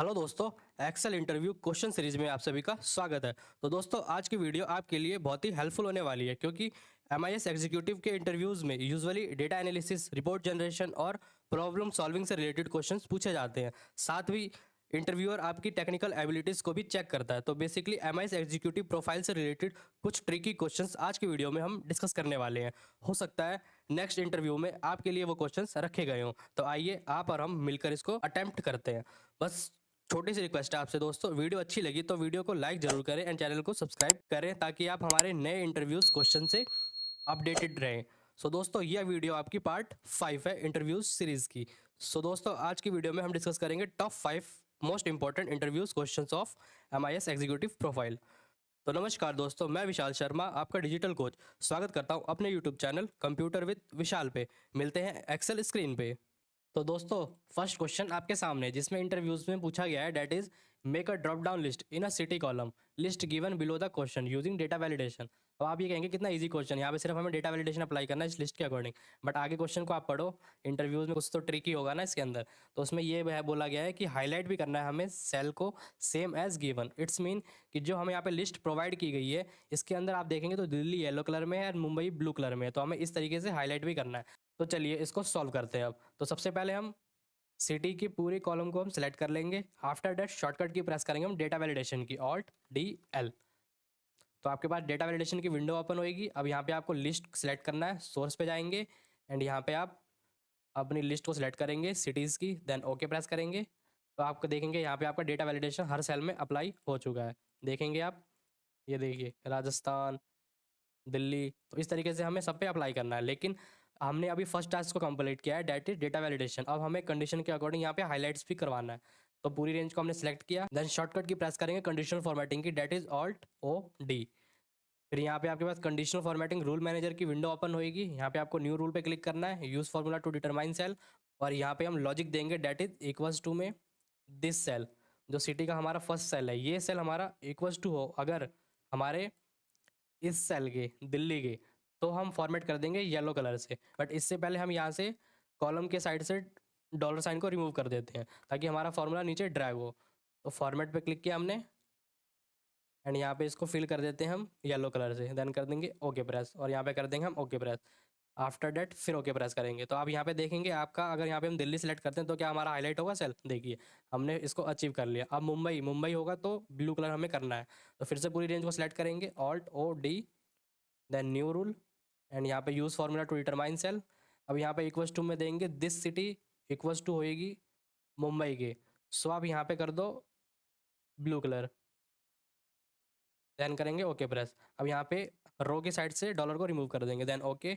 Hello दोस्तों, Excel interview question series में आप सभी का स्वागत है। तो दोस्तों, आज की वीडियो आपके लिए बहुत ही हेल्पफुल होने वाली है क्योंकि एमआईएस एग्जीक्यूटिव के इंटरव्यूज में usually data analysis, report generation और प्रॉब्लम सॉल्विंग से रिलेटेड क्वेश्चंस पूछे जाते हैं। साथ ही इंटरव्यूअर आपकी टेक्निकल एबिलिटीज को भी चेक करता है। तो बेसिकली एमआईएस एग्जीक्यूटिव प्रोफाइल से रिलेटेड कुछ ट्रिकी क्वेश्चंस आज की वीडियो में हम डिस्कस करने वाले हैं। हो सकता है नेक्स्ट इंटरव्यू में आपके लिए वो क्वेश्चंस रखे गए हों। तो आइए आप और हम मिलकर इसको अटेम्प्ट करते हैं। बस छोटी सी रिक्वेस्ट है आपसे दोस्तों, वीडियो अच्छी लगी तो वीडियो को लाइक जरूर करें एंड चैनल को सब्सक्राइब करें ताकि आप हमारे नए इंटरव्यूज क्वेश्चन से अपडेटेड रहें। सो दोस्तों, यह वीडियो आपकी पार्ट 5 है इंटरव्यूज सीरीज की। सो दोस्तों, आज की वीडियो में हम डिस्कस करेंगे top 5 most important interviews questions of MIS executive profile. तो नमस्कार दोस्तों, मैं विशाल शर्मा, आपका डिजिटल कोच। स्वागत करता हूं अपने यूट्यूब चैनल कंप्यूटर विद विशाल पे। मिलते हैं एक्सेल स्क्रीन पे। तो दोस्तों, फर्स्ट क्वेश्चन आपके सामने जिसमें इंटरव्यूज में पूछा गया है, that is make a drop down list in a city column, list given below the question using data validation. अब आप ये कहेंगे कितना इजी क्वेश्चन, यहाँ पे सिर्फ हमें डेटा वैलिडेशन अप्लाई करना है इस लिस्ट के अकॉर्डिंग। बट आगे क्वेश्चन को आप पढ़ो, इंटरव्यूज में कुछ तो ट्रिकी होगा ना इसके अंदर। तो उसमें ये बोला गया है कि हाईलाइट भी करना है हमें सेल को same as given. It's mean कि जो हमें यहाँ पे लिस्ट प्रोवाइड की गई है इसके अंदर आप देखेंगे तो दिल्ली येलो कलर में है और मुंबई ब्लू कलर में है। तो हमें इस तरीके से हाईलाइट भी करना है। तो चलिए इसको सॉल्व करते हैं। अब तो सबसे पहले हम सिटी की पूरी कॉलम को हम सिलेक्ट कर लेंगे। आफ्टर दैट शॉर्टकट की प्रेस करेंगे हम डेटा वैलिडेशन की, ऑल्ट डी एल। तो आपके पास डेटा वैलिडेशन की विंडो ओपन होएगी। अब यहाँ पे आपको लिस्ट सेलेक्ट करना है, सोर्स पे जाएंगे एंड यहाँ पे आप अपनी लिस्ट को सिलेक्ट करेंगे सिटीज़ की, देन ओके प्रेस करेंगे। तो आपको देखेंगे यहाँ पे आपका डेटा वैलिडेशन हर सेल में अप्लाई हो चुका है। देखेंगे आप, ये देखिए राजस्थान, दिल्ली। तो इस तरीके से हमें सब पे अप्लाई करना है। लेकिन हमने अभी फर्स्ट टास्क को कंप्लीट किया है, डेट इज डेटा वैलिडेशन। अब हमें कंडीशन के अकॉर्डिंग यहाँ पे हाईलाइट्स भी करवाना है। तो पूरी रेंज को हमने सेलेक्ट किया, देन शॉर्टकट की प्रेस करेंगे कंडीशनल फॉर्मेटिंग की, that is Alt O D. फिर यहाँ पे आपके पास कंडीशनल फॉर्मेटिंग रूल मैनेजर की विंडो ओपन होगी। यहाँ पे आपको न्यू रूल पे क्लिक करना है, use formula to determine cell. और यहाँ पे हम लॉजिक देंगे, डेट इज इक्वल्स टू में दिस सेल, जो सिटी का हमारा फर्स्ट सेल है, ये सेल हमारा इक्वल्स टू हो अगर हमारे इस सेल के, दिल्ली के, तो हम फॉर्मेट कर देंगे येलो कलर से। बट इससे पहले हम यहाँ से कॉलम के साइड से डॉलर साइन को रिमूव कर देते हैं ताकि हमारा फॉर्मूला नीचे ड्रैग हो। तो फॉर्मेट पे क्लिक किया हमने एंड यहाँ पे इसको फिल कर देते हैं हम येलो कलर से, देन कर देंगे ओके प्रेस और यहाँ पे कर देंगे हम ओके प्रेस। आफ्टर डेट फिर ओके प्रेस करेंगे। तो आप यहाँ पे देखेंगे आपका, अगर यहाँ पे हम दिल्ली सेलेक्ट करते हैं तो क्या हमारा हाईलाइट होगा सेल, देखिए हमने इसको अचीव कर लिया। अब मुंबई, मुंबई होगा तो ब्लू कलर हमें करना है। तो फिर से पूरी रेंज को सिलेक्ट करेंगे, alt O D, then new rule and यहाँ पे use formula to determine cell. अब यहाँ पे इक्वल्स टू में देंगे दिस सिटी इक्वल्स टू होएगी मुंबई के। सो आप यहाँ पे कर दो ब्लू कलर, देन करेंगे ओके प्रेस। अब यहाँ पे रो की साइड से डॉलर को रिमूव कर देंगे, then okay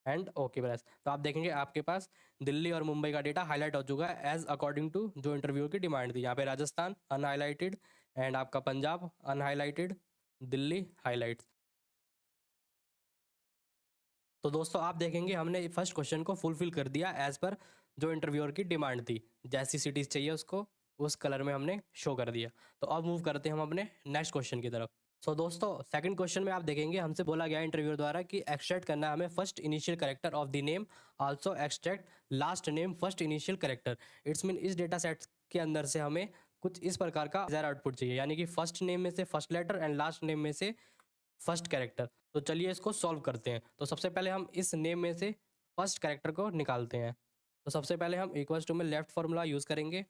and okay press. तो आप देखेंगे आपके पास दिल्ली और मुंबई का डेटा हाईलाइट हो चुका है एज अकॉर्डिंग टू जो इंटरव्यू की डिमांड थी। यहाँ पे राजस्थान अनहाइलाइटेड एंड आपका पंजाब अनहाइलाइटेड, दिल्ली हाईलाइट। तो दोस्तों, आप देखेंगे हमने फर्स्ट क्वेश्चन को फुलफिल कर दिया एज पर जो इंटरव्यूअर की डिमांड थी। जैसी सिटीज़ चाहिए उसको उस कलर में हमने शो कर दिया। तो अब मूव करते हैं हम अपने नेक्स्ट क्वेश्चन की तरफ। सो दोस्तों, सेकंड क्वेश्चन में आप देखेंगे हमसे बोला गया इंटरव्यूअर द्वारा कि एक्सट्रैक्ट करना है हमें first initial character of the name, also extract last name first initial character. It's mean इस डेटा सेट के अंदर से हमें कुछ इस प्रकार का डिजायर आउटपुट चाहिए, यानी कि फर्स्ट नेम में से first letter and last name में से फर्स्ट कैरेक्टर। तो चलिए इसको सॉल्व करते हैं। तो सबसे पहले हम इस नेम में से फर्स्ट कैरेक्टर को निकालते हैं। तो सबसे पहले हम इक्वल्स टू में लेफ्ट फॉर्मूला यूज़ करेंगे।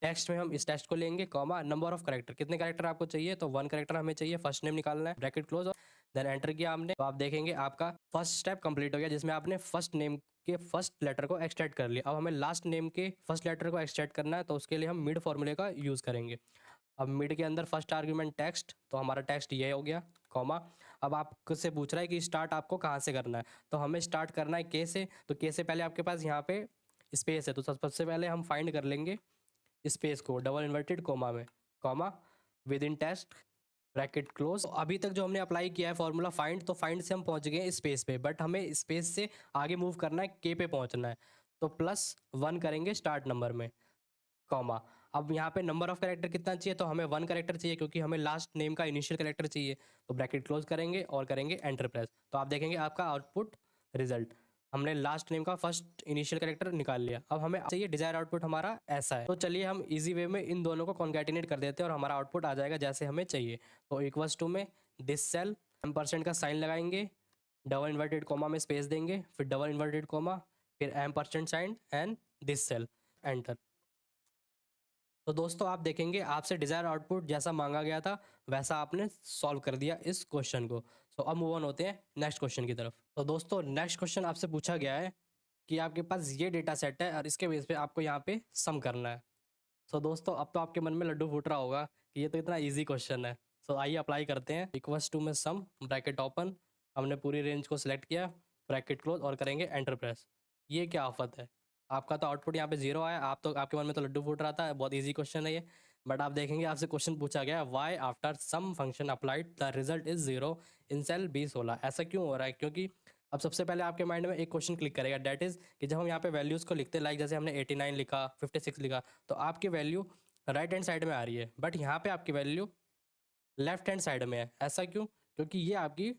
टेक्स्ट में हम इस टेक्स्ट को लेंगे, कॉमा नंबर ऑफ कैरेक्टर, कितने कैरेक्टर आपको चाहिए, तो 1 कैरेक्टर हमें चाहिए, फर्स्ट नेम निकालना है, ब्रैकेट क्लोज और देन एंटर किया हमने। तो आप देखेंगे आपका फर्स्ट स्टेप कंप्लीट हो गया जिसमें आपने फर्स्ट नेम के फर्स्ट लेटर को एक्सट्रैक्ट कर लिया। अब हमें लास्ट नेम के फर्स्ट लेटर को एक्सट्रैक्ट करना है, तो उसके लिए हम मिड फॉर्मूले का यूज़ करेंगे। अब मिड के अंदर फर्स्ट आर्ग्यूमेंट टेक्स्ट, तो हमारा टेक्स्ट ये हो गया, कॉमा। अब आपसे पूछ रहा है कि स्टार्ट आपको कहाँ से करना है, तो हमें स्टार्ट करना है के से। तो के से पहले आपके पास यहाँ पे स्पेस है, तो सबसे पहले हम फाइंड कर लेंगे स्पेस को डबल इन्वर्टेड कोमा में, comma within text bracket close. अभी तक जो हमने अप्लाई किया है फॉर्मूला फाइंड, तो फाइंड से हम पहुंच गए स्पेस पे, बट हमें स्पेस से आगे मूव करना है, के पे पहुंचना है। तो +1 करेंगे स्टार्ट नंबर में, कॉमा। अब यहाँ पे नंबर ऑफ कैरेक्टर कितना चाहिए, तो हमें 1 कैरेक्टर चाहिए क्योंकि हमें लास्ट नेम का इनिशियल कैरेक्टर चाहिए। तो ब्रैकेट क्लोज करेंगे और करेंगे एंटर प्रेस। तो आप देखेंगे आपका आउटपुट रिजल्ट हमने लास्ट नेम का फर्स्ट इनिशियल कैरेक्टर निकाल लिया। अब हमें चाहिए डिजायर आउटपुट हमारा ऐसा है। तो चलिए हम इजी वे में इन दोनों को कॉन्कैटिनेट कर देते हैं और हमारा आउटपुट आ जाएगा जैसे हमें चाहिए। तो इक्वल्स टू में दिस सेल % का साइन लगाएंगे, डबल इन्वर्टेड कोमा में स्पेस देंगे, फिर डबल इन्वर्टेड कोमा, फिर % sign and this cell, enter. तो दोस्तों आप देखेंगे आपसे डिजायर आउटपुट जैसा मांगा गया था वैसा आपने सॉल्व कर दिया इस क्वेश्चन को। तो अब मूव ऑन होते हैं नेक्स्ट क्वेश्चन की तरफ। तो दोस्तों नेक्स्ट क्वेश्चन आपसे पूछा गया है कि आपके पास ये डेटा सेट है और इसके बेस पे आपको यहाँ पे सम करना है। सो दोस्तों अब तो आपके मन में लड्डू फूट रहा होगा कि ये तो इतना ईजी क्वेश्चन है। सो आइए अप्लाई करते हैं। इक्वल्स टू में सम, ब्रैकेट ओपन, हमने पूरी रेंज को सिलेक्ट किया, ब्रैकेट क्लोज और करेंगे एंटर प्रेस। ये क्या आफत है, आपका तो आउटपुट यहाँ पे 0 आया। आपके मन में तो लड्डू फूट रहा था, बहुत ईजी क्वेश्चन है ये। बट आप देखेंगे आपसे क्वेश्चन पूछा गया why after sum function applied the result is 0 in cell B16। ऐसा क्यों हो रहा है? क्योंकि अब सबसे पहले आपके माइंड में एक क्वेश्चन क्लिक करेगा, डेट इज कि जब हम यहाँ पे वैल्यूज़ को लिखते हैं, लाइक जैसे हमने 89 लिखा, 56 लिखा, तो आपकी वैल्यू राइट हैंड साइड में आ रही है, बट यहाँ पे आपकी वैल्यू लेफ्ट हैंड साइड में है। ऐसा क्यों? क्योंकि ये आपकी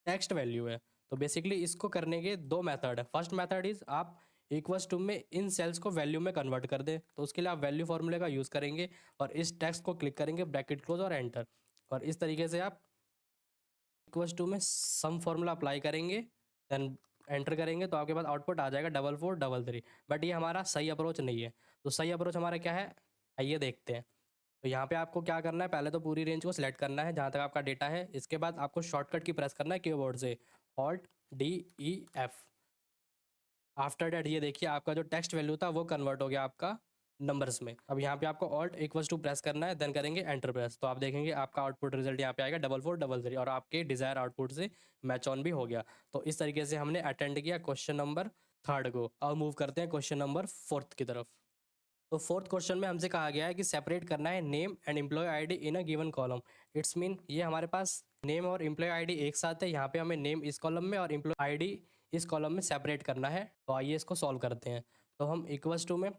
टेक्स्ट वैल्यू है। तो बेसिकली इसको करने के दो मेथड है। फर्स्ट मेथड इज आप इक्वल्स टू में इन सेल्स को वैल्यू में कन्वर्ट कर दें। तो उसके लिए आप वैल्यू फॉर्मूले का यूज़ करेंगे और इस टेक्स्ट को क्लिक करेंगे, ब्रैकेट क्लोज और एंटर। और इस तरीके से आप इक्वल्स टू में सम फॉर्मूला अप्लाई करेंगे, देन एंटर करेंगे, तो आपके पास आउटपुट आ जाएगा 4433। बट ये हमारा सही अप्रोच नहीं है। तो सही अप्रोच हमारा क्या है, आइए देखते हैं। तो यहाँ पे आपको क्या करना है, पहले तो पूरी रेंज को सिलेक्ट करना है जहाँ तक आपका डेटा है। इसके बाद आपको शॉर्टकट की प्रेस करना है कीबोर्ड से, Alt+D+E+F। आफ्टर डेट ये देखिए आपका जो टेक्स्ट वैल्यू था वो कन्वर्ट हो गया आपका नंबर्स में। अब यहाँ पे आपको ऑल्ट इक्वल्स टू प्रेस करना है, देन करेंगे एंटर प्रेस। तो आप देखेंगे आपका आउटपुट रिजल्ट यहाँ पे आएगा 4433 और आपके डिजायर आउटपुट से मैच ऑन भी हो गया। तो इस तरीके से हमने अटेंड किया क्वेश्चन नंबर 3 को। अब मूव करते हैं क्वेश्चन नंबर 4 की तरफ। तो फोर्थ क्वेश्चन में हमसे कहा गया है कि सेपरेट करना है name and employee ID in a given column. It's mean ये हमारे पास नेम और एम्प्लॉय आईडी एक साथ है। यहाँ पे हमें नेम इस कॉलम में और एम्प्लॉय आईडी इस कॉलम में सेपरेट करना है। तो आइए इसको सॉल्व करते हैं। तो हम इक्वल्स टू में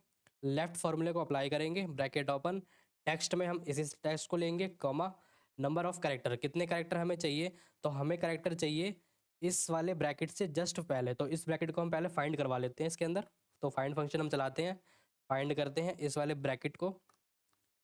लेफ्ट फॉर्मूले को अप्लाई करेंगे, ब्रैकेट ओपन, टेक्स्ट में हम इसी टेक्स्ट को लेंगे, कॉमा, नंबर ऑफ कैरेक्टर, कितने कैरेक्टर हमें चाहिए, तो हमें कैरेक्टर चाहिए इस वाले ब्रैकेट से जस्ट पहले। तो इस ब्रैकेट को हम पहले फाइंड करवा लेते हैं इसके अंदर। तो फाइंड फंक्शन हम चलाते हैं, फाइंड करते हैं इस वाले ब्रैकेट को,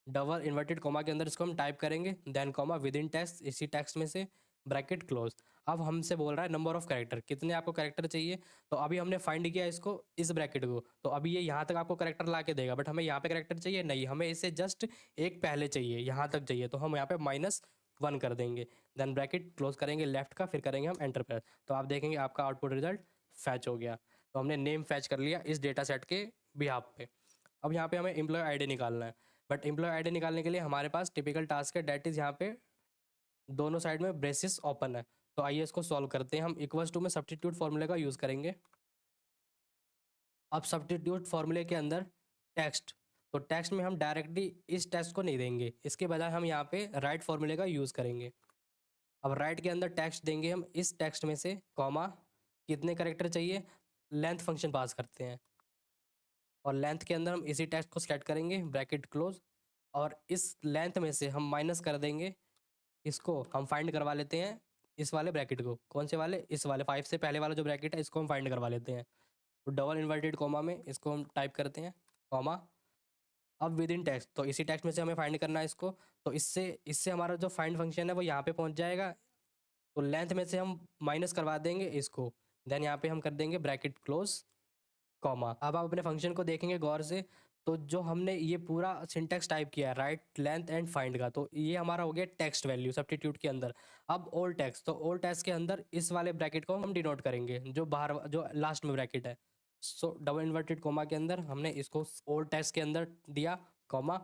डबल इन्वर्टेड कॉमा के अंदर इसको हम टाइप करेंगे, then comma within text, इसी टेक्स्ट में से ब्रैकेट क्लोज। अब हमसे बोल रहा है नंबर ऑफ कैरेक्टर, कितने आपको कैरेक्टर चाहिए। तो अभी हमने फाइंड किया इसको, इस ब्रैकेट को, तो अभी ये यहाँ तक आपको कैरेक्टर ला के देगा, बट हमें यहाँ पे कैरेक्टर चाहिए नहीं, हमें इसे जस्ट एक पहले चाहिए, यहाँ तक चाहिए। तो हम यहाँ पे -1 कर देंगे, देन ब्रैकेट क्लोज करेंगे लेफ्ट का, फिर करेंगे हम एंटर प्रेस। तो आप देखेंगे आपका आउटपुट रिजल्ट फैच हो गया। तो हमने नेम फैच कर लिया इस डेटा सेट के बिहाफ पे। अब यहाँ पे हमें एम्प्लॉय आईडी निकालना है, बट एम्प्लॉय आईडी निकालने के लिए हमारे पास टिपिकल टास्क है, डेट इज यहाँ पे दोनों साइड में ब्रेसेस ओपन है। तो आइए इसको सॉल्व करते हैं। हम इक्वल्स टू में सब्स्टिट्यूट फॉर्मूले का यूज़ करेंगे। अब सब्स्टिट्यूट फॉर्मूले के अंदर टेक्स्ट, तो टेक्स्ट में हम डायरेक्टली इस टेक्स्ट को नहीं देंगे, इसके बजाय हम यहाँ पे राइट फॉर्मूले का यूज़ करेंगे। अब राइट के अंदर टेक्स्ट देंगे हम इस टेक्स्ट में से, कॉमा, कितने करेक्टर चाहिए, लेंथ फंक्शन पास करते हैं, और लेंथ के अंदर हम इसी टेक्स्ट को सेलेक्ट करेंगे, ब्रैकेट क्लोज, और इस लेंथ में से हम माइनस कर देंगे, इसको हम फाइंड करवा लेते हैं इस वाले ब्रैकेट को। कौन से वाले? इस वाले 5 से पहले वाला जो ब्रैकेट है इसको हम फाइंड करवा लेते हैं। तो डबल इन्वर्टेड कॉमा में इसको हम टाइप करते हैं, कॉमा, अब विद इन टेक्स्ट, तो इसी टेक्स्ट में से हमें फाइंड करना है इसको। तो इससे इससे हमारा जो फाइंड फंक्शन है वो यहाँ पे पहुँच जाएगा। तो लेंथ में से हम माइनस करवा देंगे इसको, देन यहाँ पे हम कर देंगे ब्रैकेट क्लोज, कॉमा। अब आप अपने फंक्शन को देखेंगे गौर से, तो जो हमने ये पूरा सिंटैक्स टाइप किया है राइट, लेंथ एंड फाइंड का, तो ये हमारा हो गया टेक्स्ट वैल्यू सब्स्टिट्यूट के अंदर। अब ओल्ड टेक्स्ट, तो ओल्ड टेक्स्ट के अंदर इस वाले ब्रैकेट को हम डिनोट करेंगे, जो बाहर जो लास्ट में ब्रैकेट है। सो डबल इन्वर्टेड कॉमा के अंदर हमने इसको ओल्ड टेक्स्ट के अंदर दिया, कॉमा,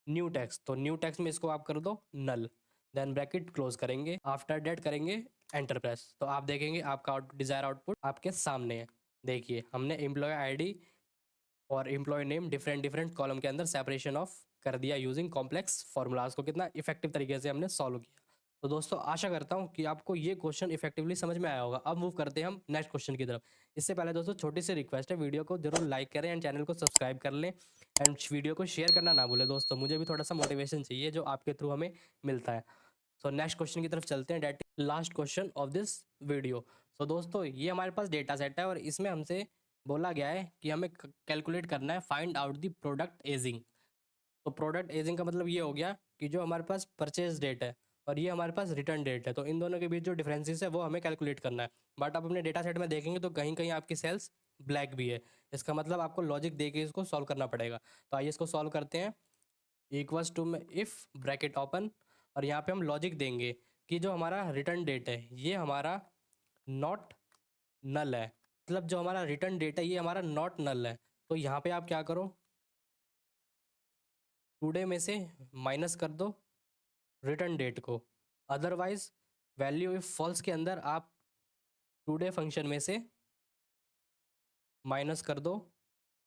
न्यू टेक्स्ट, तो न्यू टेक्स्ट में इसको आप कर दो नल, देन ब्रैकेट क्लोज करेंगे, आफ्टर डेट करेंगे एंटर प्रेस। तो आप देखेंगे आपका डिजायर आउटपुट आपके सामने है। देखिए हमने एम्प्लॉय आईडी और employee name different different column के अंदर सेपरेशन ऑफ कर दिया यूजिंग कॉम्प्लेक्स फॉर्मूलाज को। कितना इफेक्टिव तरीके से हमने सॉल्व किया। तो दोस्तों आशा करता हूँ कि आपको ये क्वेश्चन इफेक्टिवली समझ में आया होगा। अब मूव करते हैं हम नेक्स्ट क्वेश्चन की तरफ। इससे पहले दोस्तों छोटी सी रिक्वेस्ट है, वीडियो को जरूर लाइक करें एंड चैनल को सब्सक्राइब कर लें, एंड वीडियो को शेयर करना ना भूलें दोस्तों, मुझे भी थोड़ा सा मोटिवेशन चाहिए जो आपके थ्रू हमें मिलता है। सो नेक्स्ट क्वेश्चन की तरफ चलते हैं। That last question of this video. तो दोस्तों ये हमारे पास डेटा सेट है और इसमें हमसे बोला गया है कि हमें कैलकुलेट करना है find out the product ageing. तो प्रोडक्ट एजिंग का मतलब ये हो गया कि जो हमारे पास परचेज डेट है और ये हमारे पास रिटर्न डेट है, तो इन दोनों के बीच जो डिफरेंसेस है वो हमें कैलकुलेट करना है। बट आप अपने डेटा सेट में देखेंगे तो कहीं कहीं आपकी सेल्स ब्लैक भी है, इसका मतलब आपको लॉजिक दे के इसको सॉल्व करना पड़ेगा। तो आइए इसको सॉल्व करते हैं। इक्वल्स टू में इफ़ ब्रैकेट ओपन और यहाँ पे हम लॉजिक देंगे कि जो हमारा रिटर्न डेट है ये हमारा नॉट नल है, मतलब जो हमारा रिटर्न डेट है ये हमारा नॉट नल है। तो यहाँ पे आप क्या करो, टुडे में से माइनस कर दो रिटर्न डेट को, अदरवाइज वैल्यू इफ फॉल्स के अंदर आप टुडे फंक्शन में से माइनस कर दो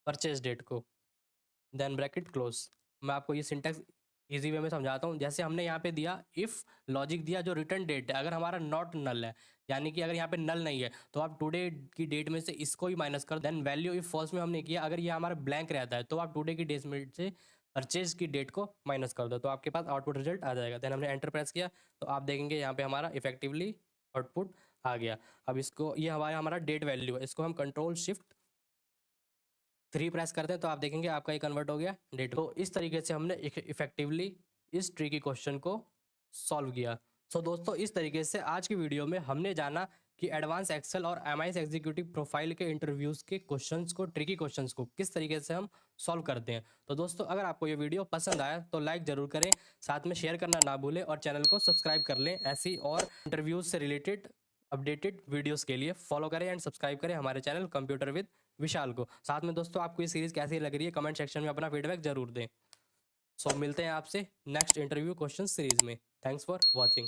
परचेज डेट को, देन ब्रैकेट क्लोज। मैं आपको ये सिंटेक्स इजी वे में समझाता हूँ। जैसे हमने यहाँ पे दिया इफ़ लॉजिक दिया, जो रिटर्न डेट है अगर हमारा नॉट नल है, यानी कि अगर यहाँ पे नल नहीं है तो आप टुडे की डेट में से इसको ही माइनस कर। देन वैल्यू इफ फॉल्स में हमने किया अगर ये हमारा ब्लैंक रहता है तो आप टुडे की डेट में से परचेज की डेट को माइनस कर दो, तो आपके पास आउटपुट रिजल्ट आ जाएगा। देन हमने एंटर प्रेस किया तो आप देखेंगे यहाँ पे हमारा इफेक्टिवली आउटपुट आ गया। अब इसको, ये हमारा डेट वैल्यू है, इसको हम कंट्रोल शिफ्ट 3 प्रेस करते हैं तो आप देखेंगे आपका ये कन्वर्ट हो गया डेट। तो इस तरीके से हमने इफेक्टिवली इस ट्रिकी क्वेश्चन को सॉल्व किया। सो दोस्तों इस तरीके से आज की वीडियो में हमने जाना कि एडवांस एक्सेल और एमआईएस एग्जीक्यूटिव प्रोफाइल के इंटरव्यूज़ के क्वेश्चंस को, ट्रिकी क्वेश्चंस को किस तरीके से हम सॉल्व करते हैं। तो दोस्तों अगर आपको ये वीडियो पसंद आया तो लाइक ज़रूर करें, साथ में शेयर करना ना भूलें और चैनल को सब्सक्राइब कर लें। ऐसी और इंटरव्यूज़ से रिलेटेड अपडेटेड वीडियोस के लिए फॉलो करें एंड सब्सक्राइब करें हमारे चैनल कंप्यूटर विद विशाल को। साथ में दोस्तों आपको ये सीरीज़ कैसी लग रही है कमेंट सेक्शन में अपना फीडबैक जरूर दें। सो मिलते हैं आपसे नेक्स्ट इंटरव्यू क्वेश्चन सीरीज़ में। Thanks for watching.